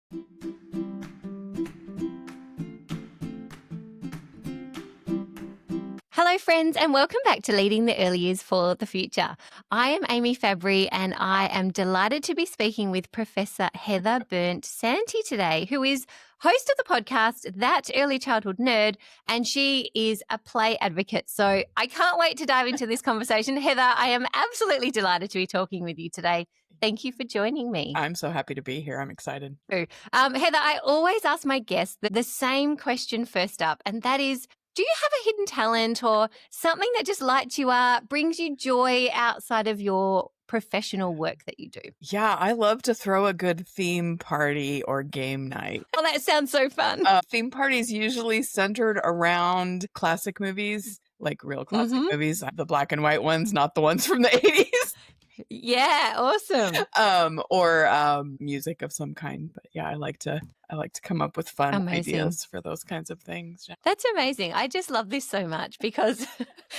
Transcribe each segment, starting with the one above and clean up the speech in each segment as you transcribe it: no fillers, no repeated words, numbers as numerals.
Hello, friends, and welcome back to Leading the Early Years for the Future. I am Amie Fabry, and I am delighted to be speaking with Professor Heather Bernt-Santy today, who is host of the podcast, That Early Childhood Nerd, and she is a play advocate. So I can't wait to dive into this conversation. Heather, I am absolutely delighted to be talking with you today. Thank you for joining me. I'm so happy to be here. I'm excited. Heather, I always ask my guests the same question first up, and that is, do you have a hidden talent or something that just lights you up, brings you joy outside of your professional work that you do? Yeah, I love to throw a good theme party or game night. Oh, that sounds so fun. Theme parties usually centered around classic movies, like real classic movies, the black and white ones, not the ones from the 80s. Yeah, awesome. Or music of some kind. But yeah, I like to come up with fun ideas for those kinds of things. Yeah. That's amazing. I just love this so much because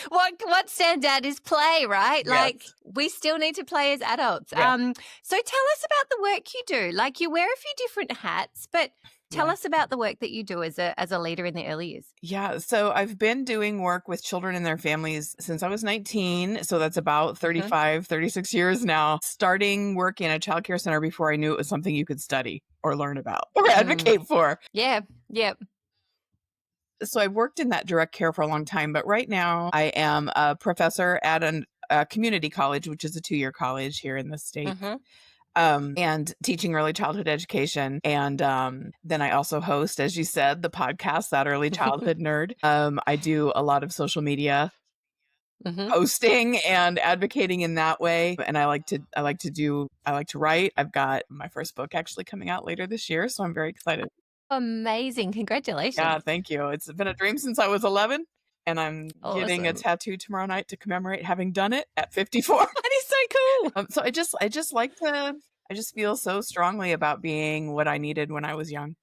what stands out is play, right? Yes. Like we still need to play as adults. Yeah. So tell us about the work you do. Like you wear a few different hats, but tell us about the work that you do as a leader in the early years. Yeah. So I've been doing work with children and their families since I was 19. So that's about 35, 36 years now, starting work in a childcare center before I knew it was something you could study or learn about or advocate for. Yeah. Yep. So I've worked in that direct care for a long time, but right now I am a professor at a community college, which is a 2-year college here in the state. And teaching early childhood education. And then I also host, as you said, the podcast, That Early Childhood Nerd. I do a lot of social media hosting and advocating in that way. And I like to write. I've got my first book actually coming out later this year. So I'm very excited. Amazing. Congratulations. Yeah, thank you. It's been a dream since I was 11. And I'm getting a tattoo tomorrow night to commemorate having done it at 54. That is so cool. So I just feel so strongly about being what I needed when I was young.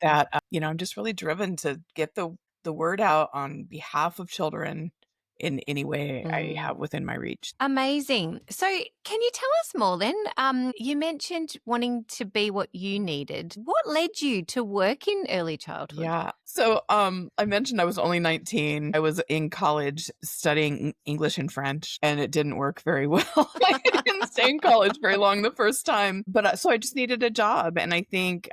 That, I'm just really driven to get the word out on behalf of children in any way I have within my reach. Amazing. So can you tell us more then? You mentioned wanting to be what you needed. What led you to work in early childhood? Yeah. So I mentioned I was only 19. I was in college studying English and French, and it didn't work very well. I didn't stay in college very long the first time. But so I just needed a job. And I think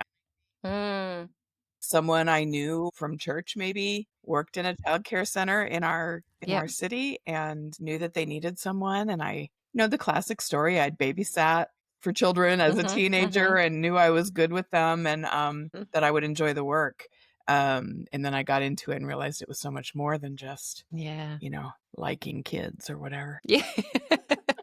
someone I knew from church maybe worked in a childcare center in our city and knew that they needed someone. And I, the classic story, I'd babysat for children as a teenager and knew I was good with them and that I would enjoy the work. And then I got into it and realized it was so much more than just, liking kids or whatever. Yeah.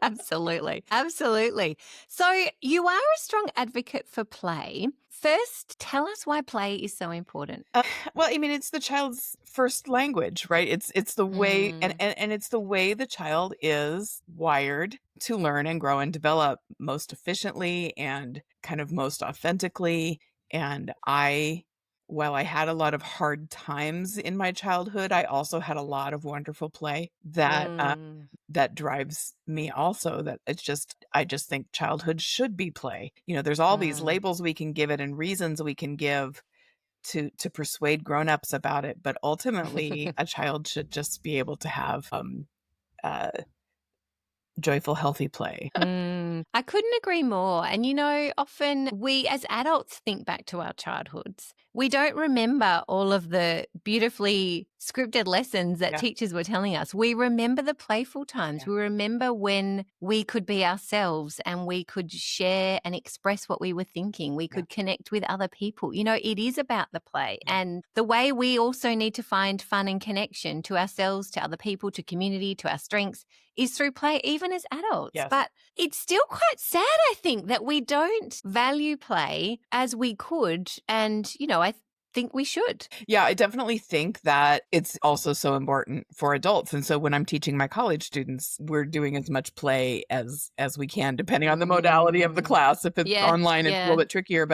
Absolutely. Absolutely. So you are a strong advocate for play. First, tell us why play is so important. Well, I mean, it's the child's first language, right? It's the way, and it's the way the child is wired to learn and grow and develop most efficiently and kind of most authentically. And while I had a lot of hard times in my childhood, I also had a lot of wonderful play that drives me also. That I just think childhood should be play. There's all these labels we can give it and reasons we can give to persuade grown-ups about it. But ultimately, a child should just be able to have joyful, healthy play. I couldn't agree more. And, often we as adults think back to our childhoods. We don't remember all of the beautifully scripted lessons that teachers were telling us. We remember the playful times. We remember when we could be ourselves and we could share and express what we were thinking. We could connect with other people. It is about the play. And the way we also need to find fun and connection to ourselves, to other people, to community, to our strengths is through play, even as adults. Yes. But it's still quite sad, I think, that we don't value play as we could. And, I think we should. Yeah, I definitely think that it's also so important for adults. And so when I'm teaching my college students, we're doing as much play as we can, depending on the modality of the class. If it's online, it's a little bit trickier.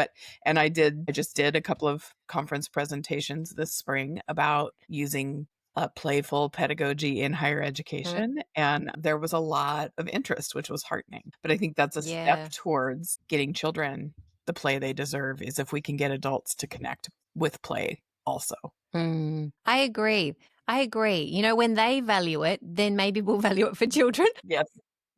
And I just did a couple of conference presentations this spring about using playful pedagogy in higher education. And there was a lot of interest, which was heartening. But I think that's a step towards getting children the play they deserve is if we can get adults to connect with play also. I agree. I agree. When they value it, then maybe we'll value it for children. Yes.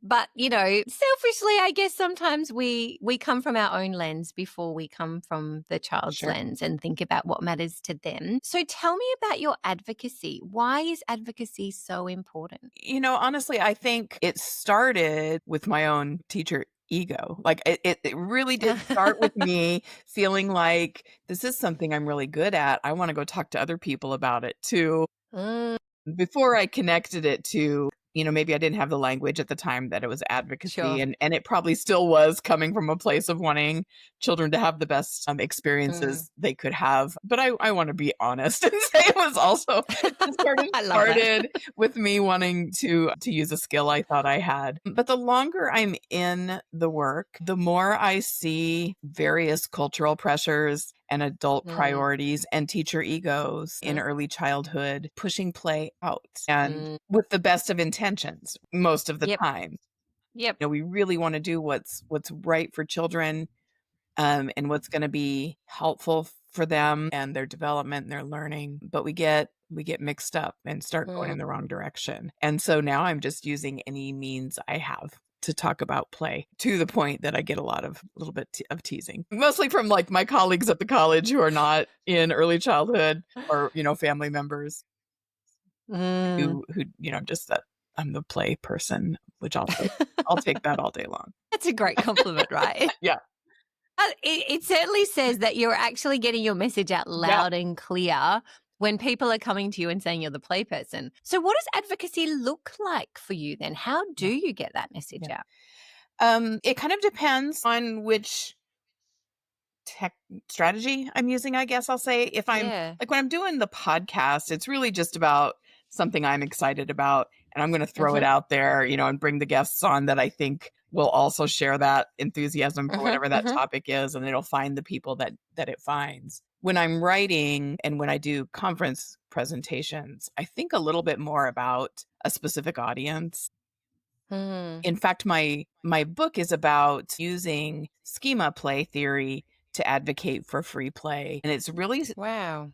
But, selfishly, I guess sometimes we come from our own lens before we come from the child's Sure. lens and think about what matters to them. So tell me about your advocacy. Why is advocacy so important? Honestly, I think it started with my own teacher ego. Like it really did start with me feeling like this is something I'm really good at. I want to go talk to other people about it too. Mm, Before I connected it to, maybe I didn't have the language at the time that it was advocacy, sure. and it probably still was coming from a place of wanting children to have the best, Mm. experiences they could have, but I wanna be honest and say it was also it sort of I love that. started with me wanting to use a skill I thought I had. But the longer I'm in the work, the more I see various cultural pressures and adult Mm, priorities and teacher egos in mm, early childhood pushing play out, and mm. with the best of intentions most of the Yep. time. Yep. We really want to do what's right for children, and what's going to be helpful for them and their development and their learning, but we get mixed up and start going Mm. in the wrong direction. And so now I'm just using any means I have to talk about play, to the point that I get a little bit of teasing, mostly from like my colleagues at the college who are not in early childhood, or family members Mm. who just that I'm the play person, which I'll take that all day long. That's a great compliment, right? Yeah. It certainly says that you're actually getting your message out Yeah. loud and clear when people are coming to you and saying you're the play person. So what does advocacy look like for you then? How do Yeah. you get that message Yeah. out? It kind of depends on which tech strategy I'm using, I guess I'll say. If I'm Yeah. like when I'm doing the podcast, it's really just about something I'm excited about, and I'm going to throw it Mhm. out there, and bring the guests on that I think will also share that enthusiasm for Mhm. whatever that Mhm. topic is, and it'll find the people that it finds. When I'm writing and when I do conference presentations, I think a little bit more about a specific audience. Mm. In fact, my book is about using schema play theory to advocate for free play, and it's really Wow.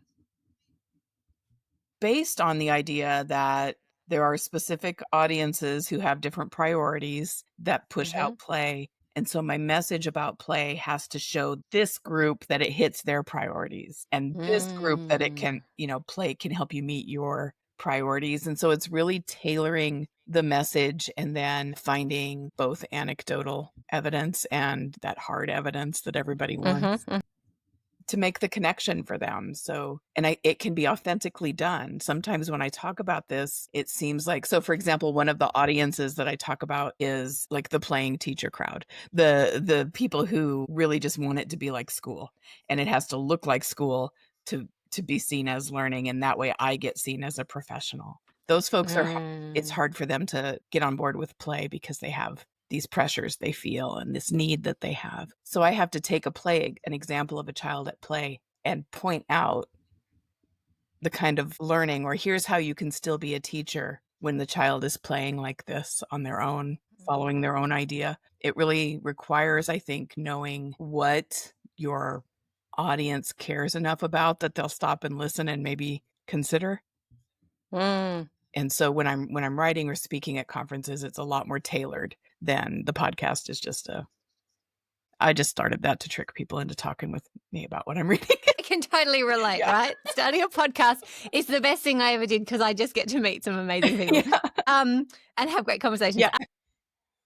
based on the idea that there are specific audiences who have different priorities that push Mhm. out play. And so my message about play has to show this group that it hits their priorities, and this group that it Mm. can, play can help you meet your priorities. And so it's really tailoring the message and then finding both anecdotal evidence and that hard evidence that everybody Mhm. wants Mhm. to make the connection for them. So, and it can be authentically done. Sometimes when I talk about this, it seems like, so for example, one of the audiences that I talk about is like the playing teacher crowd, the people who really just want it to be like school, and it has to look like school to be seen as learning, and that way I get seen as a professional. Those folks it's Mm. hard for them to get on board with play because they have these pressures they feel and this need that they have. So I have to take an example of a child at play and point out the kind of learning, or here's how you can still be a teacher when the child is playing like this on their own, following their own idea. It really requires, I think, knowing what your audience cares enough about that they'll stop and listen and maybe consider. Mm. And so when I'm writing or speaking at conferences, it's a lot more tailored than the podcast is just a I just started that to trick people into talking with me about what I'm reading. I can totally relate, Yeah. right? Starting a podcast is the best thing I ever did because I just get to meet some amazing people, Yeah. and have great conversations. Yeah.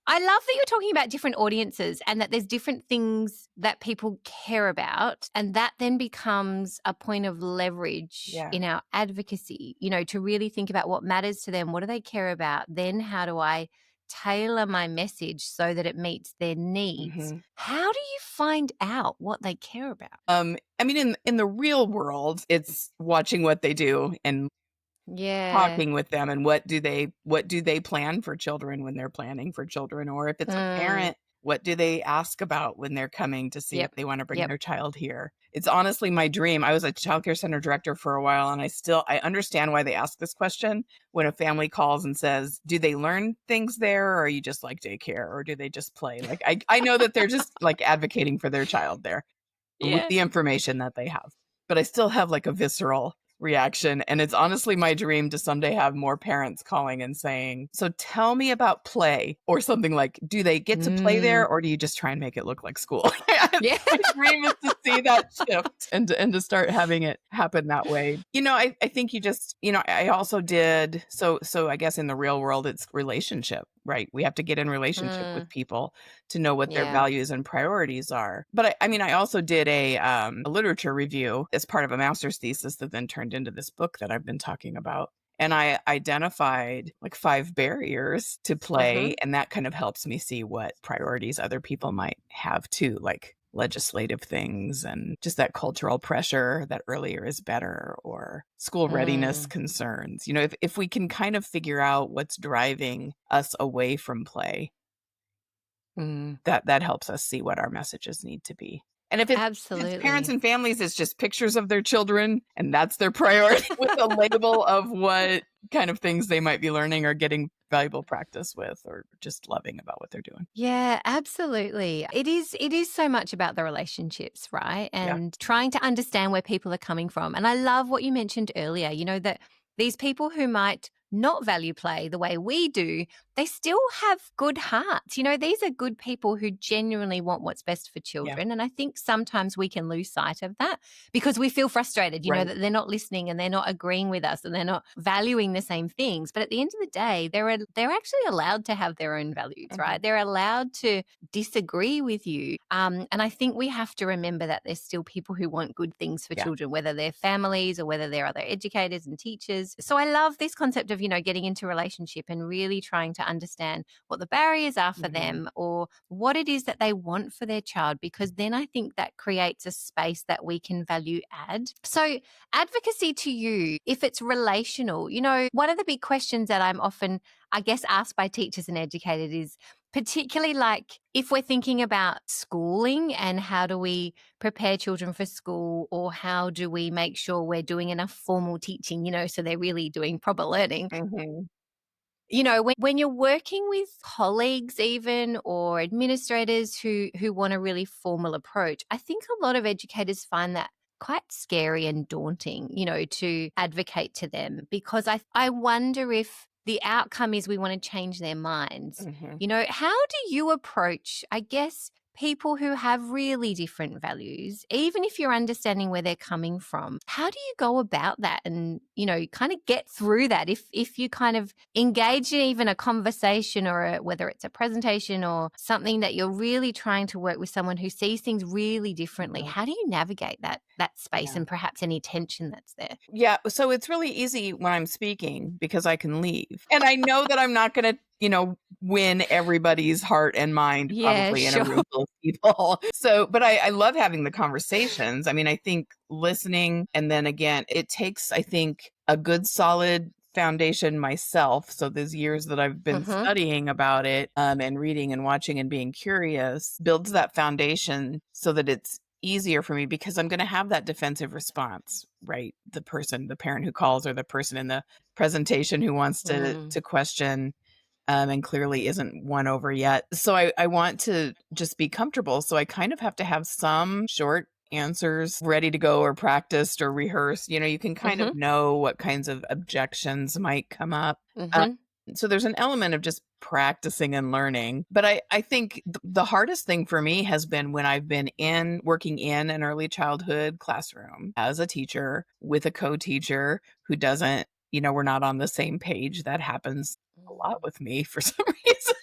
I love that you're talking about different audiences and that there's different things that people care about. And that then becomes a point of leverage Yeah. in our advocacy, to really think about what matters to them. What do they care about? Then how do I tailor my message so that it meets their needs? Mhm. How do you find out what they care about? I mean, in the real world, it's watching what they do and Yeah. talking with them, and what do they plan for children when they're planning for children, or if it's a Mm. parent What do they ask about when they're coming to see if Yep. they want to bring Yep. their child here? It's honestly my dream. I was a childcare center director for a while, and I understand why they ask this question when a family calls and says, do they learn things there, or are you just like daycare, or do they just play? Like, I know that they're just like advocating for their child there with Yeah. the information that they have. But I still have like a visceral reaction. And it's honestly my dream to someday have more parents calling and saying, so tell me about play, or something like, do they get to play there, Mm. or do you just try and make it look like school? Yeah. My dream is to see that shift and to start having it happen that way. I think you just, I also did, so I guess in the real world, it's relationship, right? We have to get in relationship with Mm. people to know what their Yeah. values and priorities are. But I also did a literature review as part of a master's thesis that then turned into this book that I've been talking about. And I identified like 5 barriers to play. Mhm. And that kind of helps me see what priorities other people might have too, like legislative things and just that cultural pressure that earlier is better, or school readiness Mm. concerns. If we can kind of figure out what's driving us away from play, Mm. that helps us see what our messages need to be. And if it's parents Absolutely. and families, it's just pictures of their children and that's their priority with a label of what kind of things they might be learning or getting valuable practice with, or just loving about what they're doing. Yeah, absolutely. It is so much about the relationships, right? Yeah. And trying to understand where people are coming from. And I love what you mentioned earlier, that these people who might not value play the way we do, they still have good hearts. These are good people who genuinely want what's best for Yeah. children. And I think sometimes we can lose sight of that because we feel frustrated, Right. that they're not listening and they're not agreeing with us and they're not valuing the same things. But at the end of the day, they're actually allowed to have their own values, Mhm. right? They're allowed to disagree with you. And I think we have to remember that there's still people who want good things for Yeah. children, whether they're families or whether they're other educators and teachers. So I love this concept of, getting into relationship and really trying to understand what the barriers are for Mhm. them or what it is that they want for their child, because then I think that creates a space that we can value add. So advocacy to you, if it's relational, one of the big questions that I'm often, I guess, asked by teachers and educators is particularly like if we're thinking about schooling and how do we prepare children for school, or how do we make sure we're doing enough formal teaching, so they're really doing proper learning. Mhm. When you're working with colleagues even or administrators who want a really formal approach, I think a lot of educators find that quite scary and daunting, to advocate to them, because I wonder if the outcome is we want to change their minds. Mhm. How do you approach, I guess, people who have really different values, even if you're understanding where they're coming from? How do you go about that and, kind of get through that if you kind of engage in even a conversation or whether it's a presentation or something that you're really trying to work with someone who sees things really differently? Mhm. How do you navigate that space Yeah. and perhaps any tension that's there? Yeah, so it's really easy when I'm speaking because I can leave. And I know that I'm not gonna, win everybody's heart and mind Yeah, probably in a sure. room full of people. So, but I love having the conversations. I think listening, and then again, it takes, I think, a good solid foundation myself. So those years that I've been Mm-hmm. studying about it, and reading and watching and being curious builds that foundation so that it's easier for me, because I'm going to have that defensive response, right? The parent who calls, or the person in the presentation who wants to Mm. question, and clearly isn't won over yet. So I want to just be comfortable. So I kind of have to have some short answers ready to go, or practiced or rehearsed. You can kind of Mm-hmm. know what kinds of objections might come up. Uh, Mm-hmm. so there's an element of just practicing and learning. But I think the hardest thing for me has been when I've been working in an early childhood classroom as a teacher with a co-teacher who doesn't, we're not on the same page. That happens a lot with me for some reason.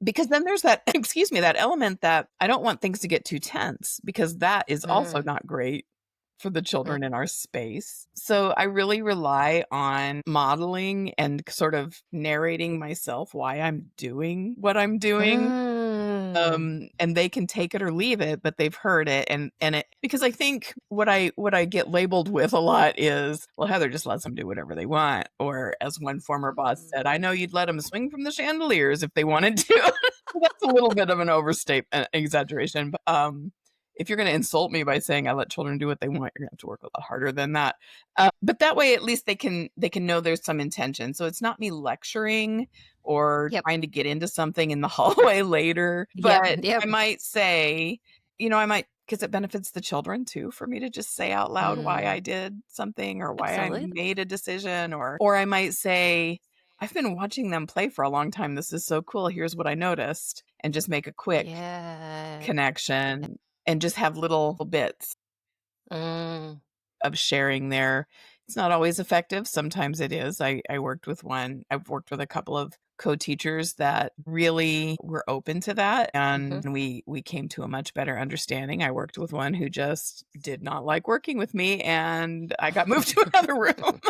Because then there's that, excuse me, that element that I don't want things to get too tense, because that is also Mm. not great for the Mm. children in our space. So I really rely on modeling and sort of narrating myself why I'm doing what I'm doing. And they can take it or leave it, but they've heard it and it because I think what I get labeled with a lot is, "Well, Heather just lets them do whatever they want," or as one former boss said, "I know you'd let them swing from the chandeliers if they wanted to." That's a little bit of an exaggeration, but, if you're gonna insult me by saying I let children do what they want, you're gonna have to work a lot harder than that. But that way, at least they can know there's some intention. So it's not me lecturing or Yep. trying to get into something in the hallway later, Yep. but Yep. I might say, I might because it benefits the children too for me to just say out loud why I Mm. did something or why I Absolutely. made a decision or I might say, "I've been watching them play for a long time. This is so cool. Here's what I noticed," and just make a quick Yeah. connection and just have little bits Mm. of sharing there. It's not always effective. Sometimes it is. I worked with one. I've worked with a couple of co-teachers that really were open to that Mhm. and we came to a much better understanding. I worked with one who just did not like working with me and I got moved to another room.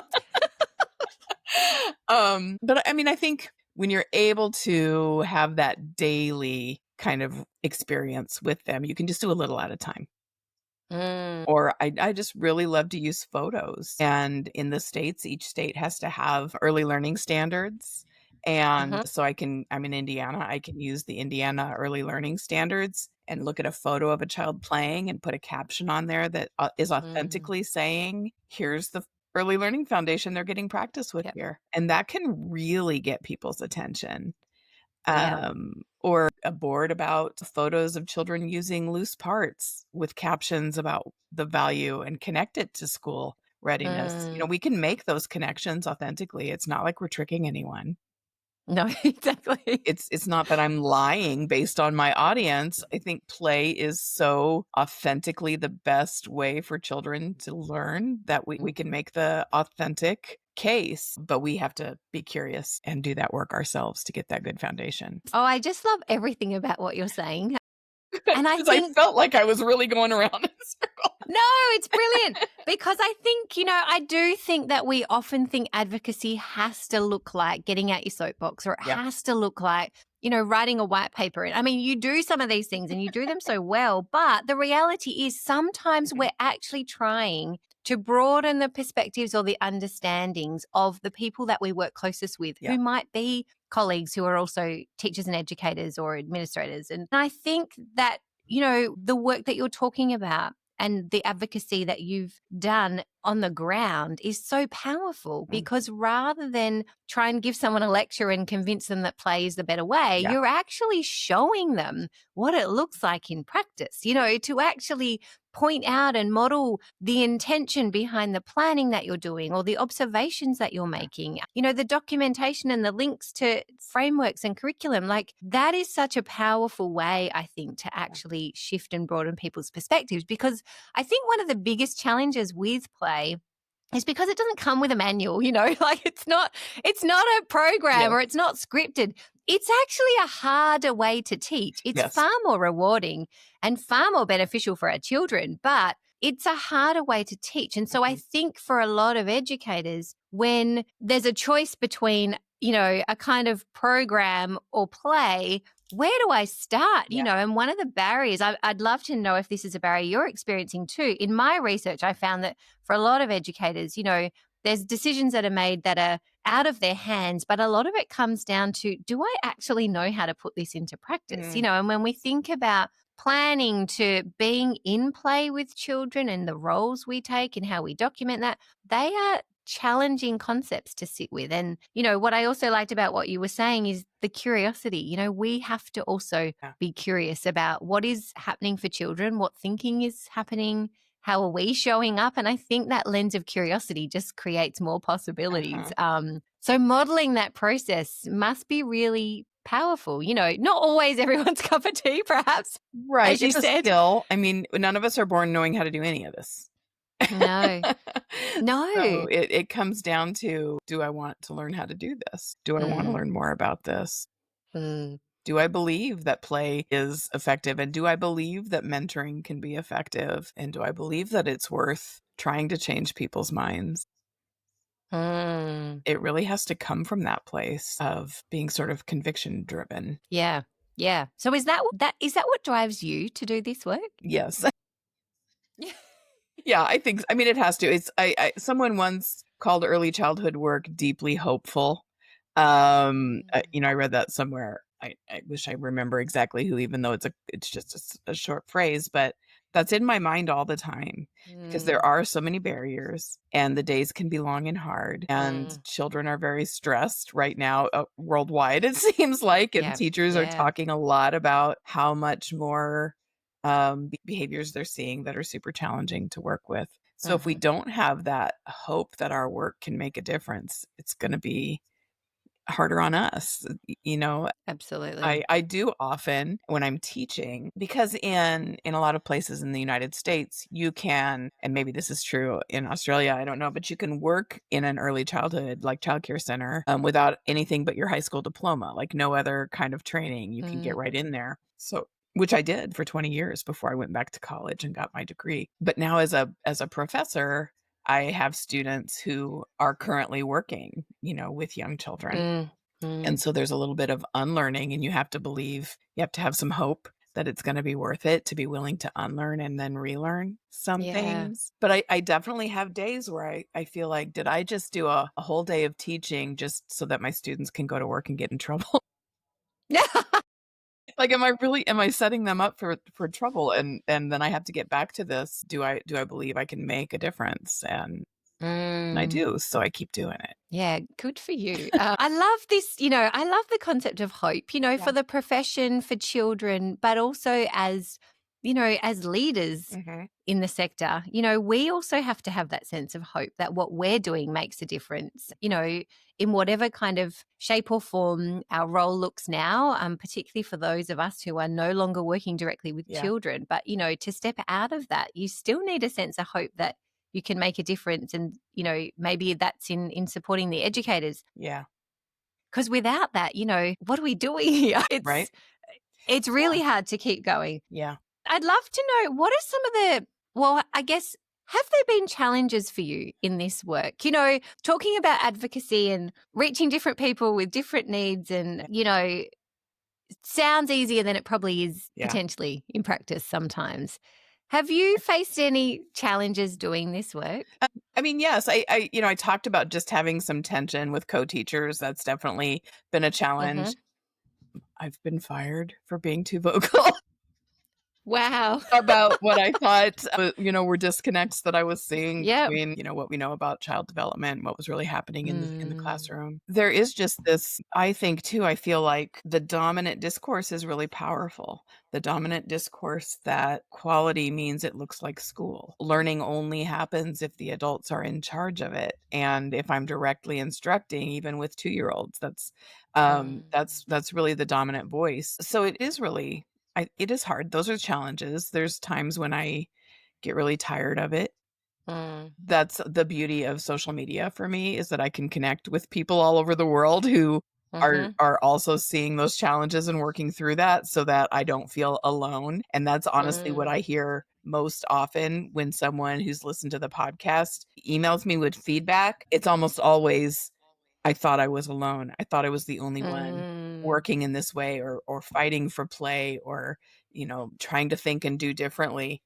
But I mean, I think when you're able to have that daily kind of experience with them, you can just do a little at a time. Mm. Or I just really love to use photos, and in the States, each state has to have early learning standards, and Mhm. so I'm in Indiana, I can use the Indiana early learning standards and look at a photo of a child playing and put a caption on there that, is Mm. authentically saying, "Here's the early learning foundation they're getting practice with Yep. here," and that can really get people's attention. Yeah. Or a board about photos of children using loose parts with captions about the value and connect it to school readiness. Mm. We can make those connections authentically. It's not like we're tricking anyone. No, exactly. It's not that I'm lying based on my audience. I think play is so authentically the best way for children to learn that we can Mhm. make the authentic case, but we have to be curious and do that work ourselves to get that good foundation. Oh, I just love everything about what you're saying. And I Because I think felt like I was really going around in a circle. no, it's brilliant because I think, I do think that we often think advocacy has to look like getting out your soapbox or it Yeah. has to look like, writing a white paper. I mean, you do some of these things and you do them so well, but the reality is sometimes Mhm. we're actually trying to broaden the perspectives or the understandings of the people that we work closest with Yeah. who might be colleagues who are also teachers and educators or administrators. And I think that, the work that you're talking about and the advocacy that you've done on the ground is so powerful Mm. because rather than try and give someone a lecture and convince them that play is the better way, Yeah. you're actually showing them what it looks like in practice, to actually point out and model the intention behind the planning that you're doing or the observations that you're Yeah. making, the documentation and the links to frameworks and curriculum. Like that is such a powerful way, I think, to Yeah. actually shift and broaden people's perspectives because I think one of the biggest challenges with play is because it doesn't come with a manual, like it's not a program Yes. or it's not scripted. It's actually a harder way to teach. It's Yes. far more rewarding and far more beneficial for our children, but it's a harder way to teach. And so I Mhm. think for a lot of educators, when there's a choice between, a kind of program or play, where do I start? Yeah. And one of the barriers, I'd love to know if this is a barrier you're experiencing too. In my research, I found that for a lot of educators, there's decisions that are made that are out of their hands, but a lot of it comes down to, do I actually know how to put this into practice? Mm. And when we think about planning to being in play with children and the roles we take and how we document that, they are challenging concepts to sit with. And, what I also liked about what you were saying is the curiosity. We have to also Yeah. be curious about what is happening for children, what thinking is happening, how are we showing up? And I think that lens of curiosity just creates more possibilities. Uh-huh. So modeling that process must be really powerful. Not always everyone's cup of tea, perhaps, Right. as you It's a said. skill. I mean, none of us are born knowing how to do any of this. No, no. So it comes down to, do I want to learn how to do this? Do I want to Mm, learn more about this? mm, Do I believe that play is effective? And do I believe that mentoring can be effective? And do I believe that it's worth trying to change people's minds? mm. It really has to come from that place of being sort of conviction driven. Yeah. Yeah. So is that what drives you to do this work? Yes. Yeah. Yeah, I think I mean, it has to. It's I someone once called early childhood work deeply hopeful. Mm. I read that somewhere. I wish I remember exactly who, even though it's just a short phrase, but that's in my mind all the time because there Mm. are so many barriers and the days can be long and hard and Mm. children are very stressed right now, worldwide, it seems like, and Yeah. teachers are Yeah. talking a lot about how much more behaviors they're seeing that are super challenging to work with. So if we Mhm. don't have that hope that our work can make a difference, it's going to be harder on us. Absolutely. I do often when I'm teaching because in a lot of places in the United States, you can, and maybe this is true in Australia, I don't know, but you can work in an early childhood, like childcare center, without anything but your high school diploma, like no other kind of training. You can get Mm. right in there. So which I did for 20 years before I went back to college and got my degree. But now as a professor, I have students who are currently working, with young children. Mm. Mm. And so there's a little bit of unlearning, and you have to have some hope that it's gonna be worth it to be willing to unlearn and then relearn some Yeah. things. But I definitely have days where I feel like, did I just do a whole day of teaching just so that my students can go to work and get in trouble? Like, am I setting them up for trouble? And then I have to get back to this. Do I believe I can make a difference? And I Mm. do, so I keep doing it. Yeah, good for you. I love this, I love the concept of hope, Yeah. for the profession, for children, but also as leaders Mhm. in the sector. We also have to have that sense of hope that what we're doing makes a difference, in whatever kind of shape or form our role looks now, particularly for those of us who are no longer working directly with Yeah. children. But, to step out of that, you still need a sense of hope that you can make a difference. And, maybe that's in supporting the educators. Yeah. Because without that, what are we doing here? Right? It's Yeah. really hard to keep going. Yeah. I'd love to know, what are some of I guess, have there been challenges for you in this work? Talking about advocacy and reaching different people with different needs and, Yeah. sounds easier than it probably is Yeah. potentially in practice sometimes. Have you faced any challenges doing this work? I mean, yes, I talked about just having some tension with co-teachers. That's definitely been a challenge. Mhm. I've been fired for being too vocal Wow. about what I thought, were disconnects that I was seeing Yep. between, what we know about child development and what was really happening in the Mm. classroom. There is just this, I think too, I feel like the dominant discourse is really powerful. The dominant discourse that quality means it looks like school. Learning only happens if the adults are in charge of it. And if I'm directly instructing, even with 2-year-olds, Mm. that's really the dominant voice. So it is really it is hard. Those are challenges. There's times when I get really tired of it. Mm. That's the beauty of social media for me, is that I can connect with people all over the world who Mhm. are also seeing those challenges and working through that so that I don't feel alone. And that's honestly what Mm. I hear most often when someone who's listened to the podcast emails me with feedback. It's almost always, I thought I was alone. I thought I was the only one Mm. working in this way or fighting for play or, trying to think and do differently.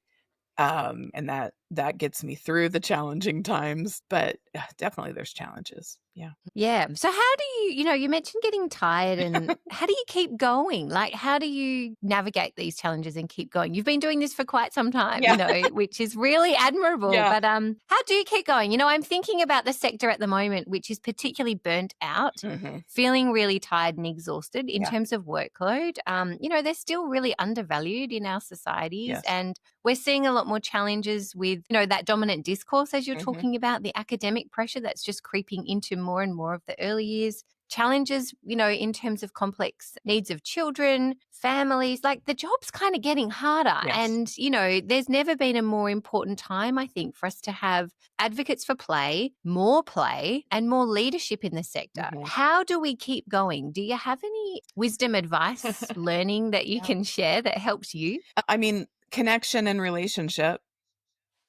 And that gets me through the challenging times, but definitely there's challenges. Yeah. Yeah. So how do you mentioned getting tired, and how do you keep going? Like, how do you navigate these challenges and keep going? You've been doing this for quite some time, Yeah. which is really admirable. Yeah. But how do you keep going? I'm thinking about the sector at the moment, which is particularly burnt out, Mhm. feeling really tired and exhausted in Yeah. terms of workload. They're still really undervalued in our societies, Yes. and we're seeing a lot more challenges with, that dominant discourse, as you're Mhm. talking about, the academic pressure that's just creeping into more and more of the early years. Challenges, in terms of complex needs of children, families, like the job's kind of getting harder. Yes. And, there's never been a more important time, I think, for us to have advocates for play, and more leadership in the sector. Mhm. How do we keep going? Do you have any wisdom, advice, learning that you Yeah. can share that helps you? I mean, connection and relationship,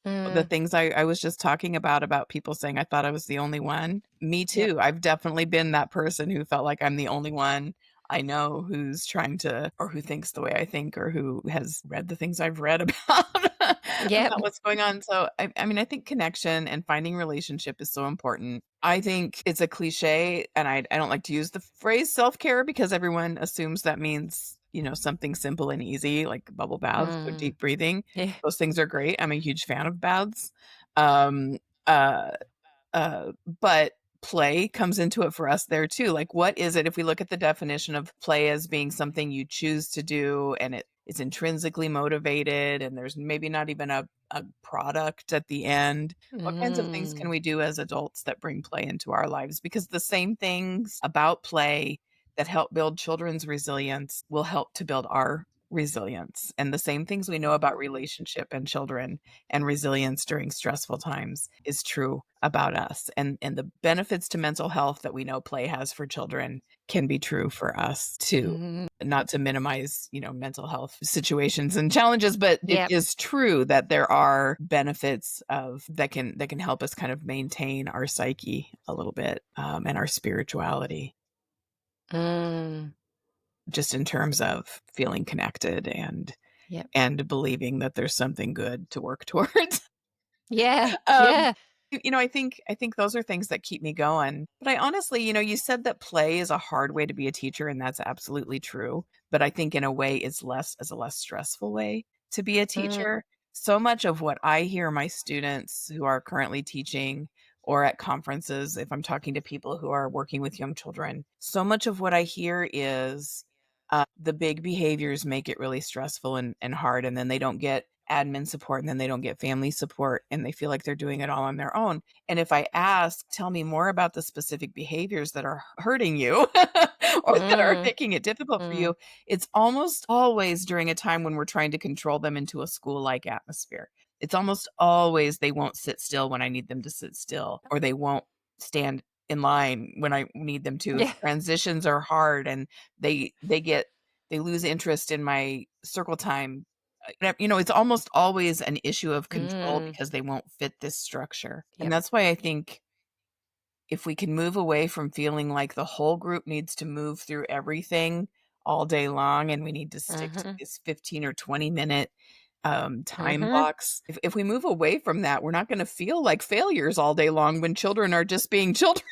the Mm. things I was just talking about people saying I thought I was the only one. Me Yep. too. I've definitely been that person who felt like I'm the only one I know who's trying to, or who thinks the way I think, or who has read the things I've read about Yep. about what's going on. So I mean, I think connection and finding relationship is so important. I think it's a cliche, and I don't like to use the phrase self-care because everyone assumes that means, something simple and easy like bubble baths or Mm. deep breathing. Yeah. Those things are great. I'm a huge fan of baths. Um, uh uh, but play comes into it for us there too. Like, what is it if we look at the definition of play as being something you choose to do and it's intrinsically motivated and there's maybe not even a product at the end? What kinds of things can Mm. we do as adults that bring play into our lives? Because the same things about play that help build children's resilience will help to build our resilience. And the same things we know about relationship and children and resilience during stressful times is true about us. And the benefits to mental health that we know play has for children can be true for us too. Mm. Not to minimize, mental health situations and challenges, but it Yep. is true that there are benefits of that can help us kind of maintain our psyche a little bit, and our spirituality, Mm. just in terms of feeling connected and Yep. believing that there's something good to work towards. Yeah. Um, Yeah. I think those are things that keep me going. But I honestly, you said that play is a hard way to be a teacher, and that's absolutely true. But I think in a way it's less as a less stressful way to be a Mm. teacher. So much of what I hear my students who are currently teaching or at conferences, if I'm talking to people who are working with young children, so much of what I hear is the big behaviors make it really stressful and hard, and then they don't get admin support, and then they don't get family support, and they feel like they're doing it all on their own. And if I ask, tell me more about the specific behaviors that are hurting you or that are Mm. making it difficult for Mm. you, it's almost always during a time when we're trying to control them into a school-like atmosphere. It's almost always they won't sit still when I need them to sit still, or they won't stand in line when I need them to. Yeah. Transitions are hard, and they lose interest in my circle time. It's almost always an issue of control Mm. because they won't fit this structure. And Yep. that's why I think if we can move away from feeling like the whole group needs to move through everything all day long and we need to stick to Mhm. this 15 or 20-minute time Mhm. blocks. If we move away from that, we're not going to feel like failures all day long when children are just being children.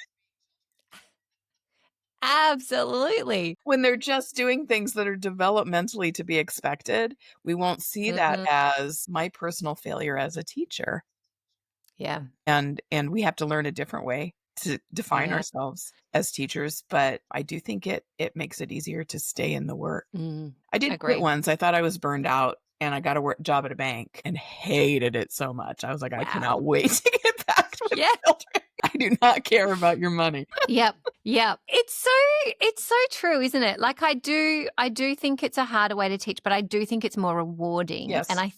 Absolutely. When they're just doing things that are developmentally to be expected, we won't see that Mhm. as my personal failure as a teacher, Yeah. and we have to learn a different way to define Yeah. ourselves as teachers, but I do think it makes it easier to stay in the work. Mm. I did quit Agree. once. I thought I was burned out, and I got a job at a bank and hated it so much. I was like, "I cannot Wow. wait to get back with Yeah. children. I do not care about your money." Yep. Yep. It's so true, isn't it? Like I do think it's a harder way to teach, but I do think it's more rewarding. And Yes. I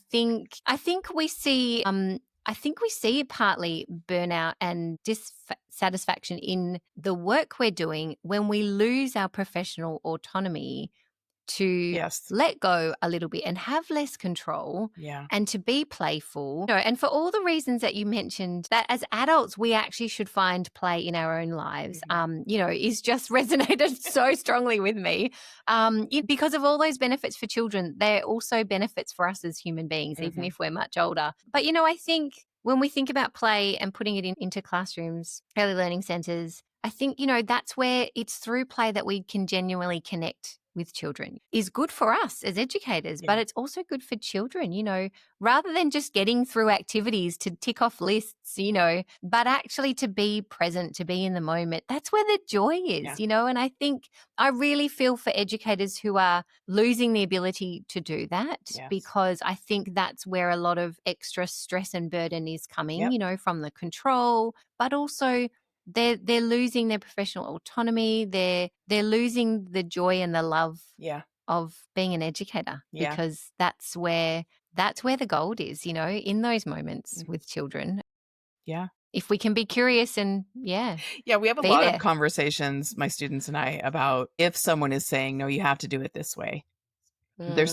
think we see partly burnout and dissatisfaction in the work we're doing when we lose our professional autonomy to Yes. let go a little bit and have less control Yeah. and to be playful. And for all the reasons that you mentioned, that as adults, we actually should find play in our own lives, Mhm. is just resonated so strongly with me. Because of all those benefits for children, they're also benefits for us as human beings, even Mhm. if we're much older. But, I think when we think about play and putting it into classrooms, early learning centers, I think, that's where it's through play that we can genuinely connect with children is good for us as educators, Yeah. but it's also good for children, rather than just getting through activities to tick off lists, but actually to be present, to be in the moment. That's where the joy Yeah. is. And I think I really feel for educators who are losing the ability to do that Yes. because I think that's where a lot of extra stress and burden is coming, Yep. from the control, but also they're losing their professional autonomy. They're losing the joy and the love Yeah. of being an educator Yeah. because that's where the gold is, in those moments Mhm. with children. Yeah. If we can be curious and Yeah, we have a be lot of there. conversations, my students and I, about if someone is saying, "No, you have to do it this way." Mm, There's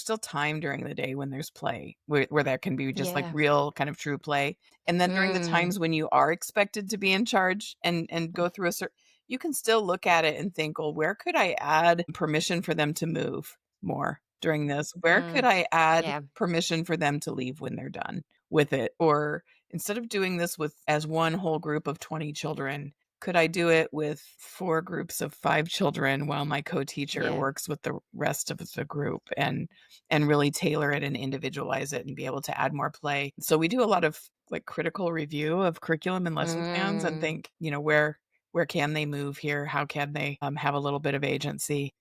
still time during the day when there's play, where there can be just, like, yeah. real kind of true play, and then during the Mm, times when you are expected to be in charge and go through a certain, you can still look at it and think, well, where could I add permission for them to move more during this? Where could Mm, I add yeah. permission for them to leave when they're done with it? Or instead of doing this with as one whole group of 20 children, could I do it with 4 groups of 5 children while my co-teacher Yeah. works with the rest of the group and really tailor it and individualize it and be able to add more play. So we do a lot of like critical review of curriculum and lesson plans and Mm, think, where can they move here? How can they have a little bit of agency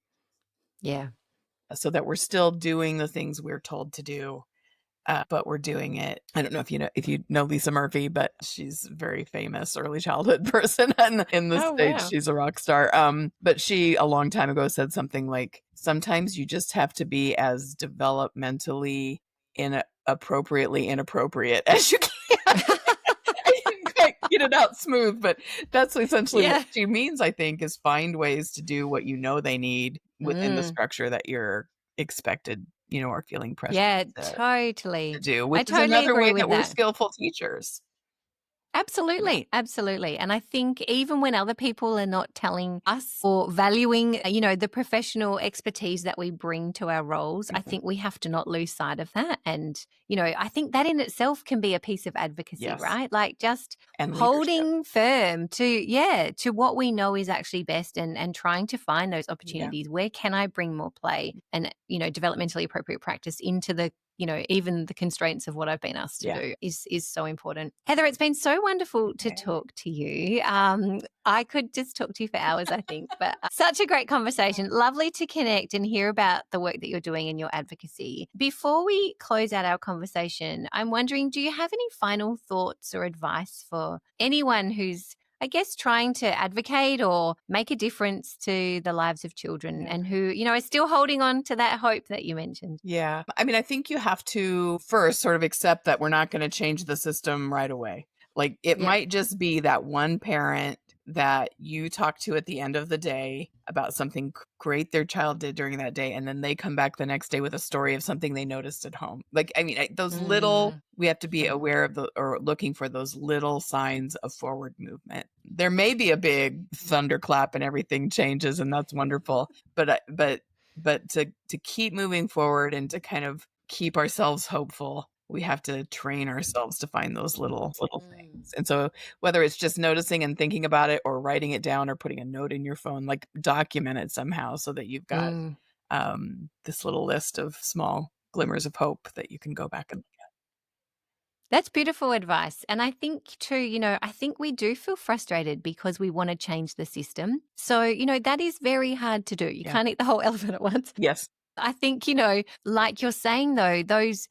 yeah. so that we're still doing the things we're told to do, but we're doing it. I don't know if you know Lisa Murphy, but she's a very famous early childhood person in the Oh, States. wow. She's a rock star. But she a long time ago said something like, "Sometimes you just have to be as developmentally appropriately inappropriate as you can." I didn't quite get it out smooth, but that's essentially what Yeah. she means, I think, is find ways to do what you know they need within the Mm, structure that you're expected, or feeling pressured yeah, to totally. do, I which is totally another agree way with that we're that. skillful teachers. Yeah, Absolutely, absolutely. And I think even when other people are not telling us or valuing, the professional expertise that we bring to our roles, I mhm, think we have to not lose sight of that. And, I think that in itself can be a piece of advocacy, yes, right? Like just and leadership. holding firm to, yeah, to what we know is actually best and trying to find those Yeah, opportunities. Where can I bring more play and, developmentally appropriate practice into the even the constraints of what I've been asked to yeah. do is so important. Heather, it's been so wonderful to Okay. talk to you. I could just talk to you for hours, I think, but such a great conversation. Lovely to connect and hear about the work that you're doing in your advocacy. Before we close out our conversation, I'm wondering, do you have any final thoughts or advice for anyone who's I guess trying to advocate or make a difference to the lives of children Yeah. and who, are still holding on to that hope that you mentioned? Yeah. I mean, I think you have to first sort of accept that we're not gonna change the system right away. Like, it Yep. might just be that one parent that you talk to at the end of the day about something great their child did during that day, and then they come back the next day with a story of something they noticed at home. Like, I mean, those little Mm. we have to be aware of or looking for those little signs of forward movement. There may be a big thunderclap and everything changes, and that's wonderful, but to keep moving forward and to kind of keep ourselves hopeful, we have to train ourselves to find those little Mm. things. And so whether it's just noticing and thinking about it or writing it down or putting a note in your phone, like document it somehow so that you've got Mm. this little list of small glimmers of hope that you can go back and That's beautiful advice. And I think too, I think we do feel frustrated because we want to change the system. So, that is very hard to do. You yeah. can't eat the whole elephant at once. Yes. I think, like you're saying though, those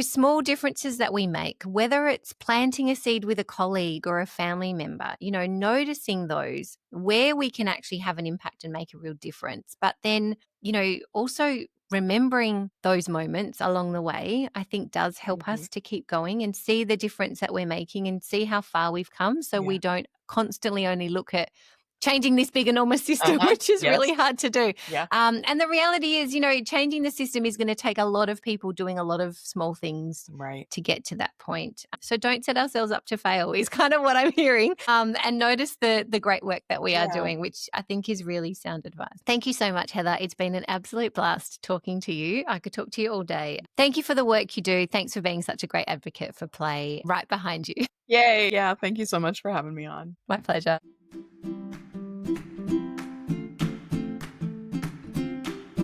small differences that we make, whether it's planting a seed with a colleague or a family member, noticing those where we can actually have an impact and make a real difference. But then, also remembering those moments along the way, I think does help Mhm. us to keep going and see the difference that we're making and see how far we've come. So Yeah. we don't constantly only look at changing this big enormous system, Uh-huh. which is Yes. really hard to do. Yeah. And the reality is, changing the system is going to take a lot of people doing a lot of small things Right. to get to that point. So don't set ourselves up to fail is kind of what I'm hearing. And notice the great work that we are Yeah. doing, which I think is really sound advice. Thank you so much, Heather. It's been an absolute blast talking to you. I could talk to you all day. Thank you for the work you do. Thanks for being such a great advocate for play right behind you. Yay. Yeah. Thank you so much for having me on. My pleasure.